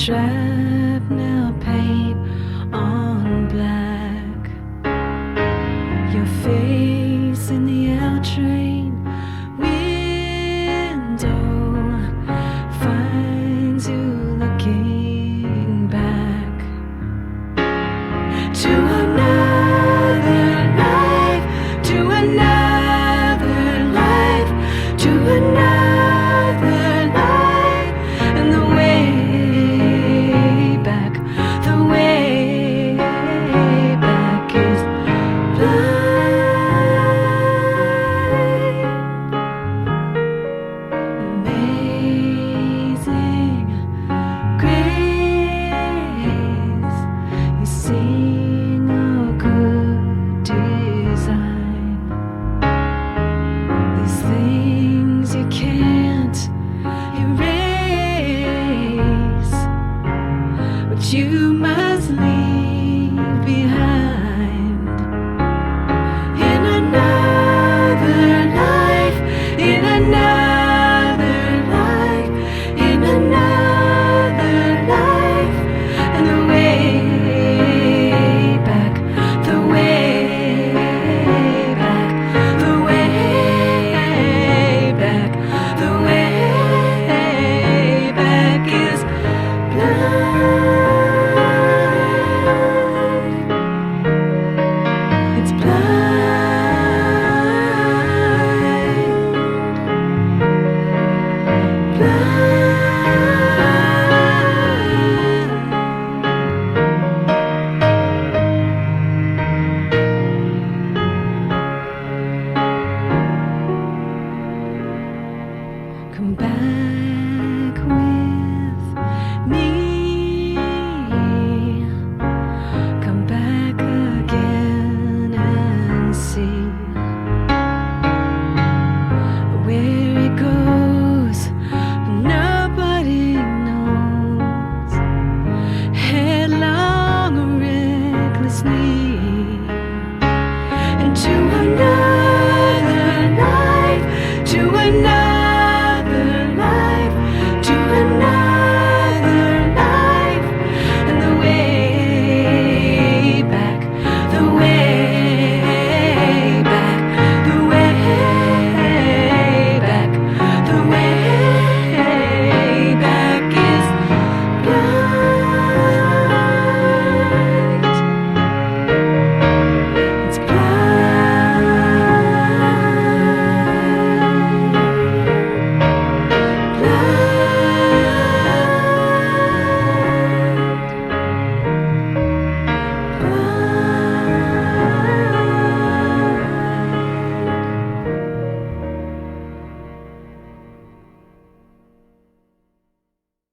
shrapnel paint on black. Your face in the L train window finds you looking back to another life, to another life, to another life, and the way back, the way back is blind. Amazing grace, you sing a good design. These things you can't erase, but you must leave behind. In another life, in another life, in another life, and the way back, the way back, the way back, the way back is blind. It's blind, blind. Come back.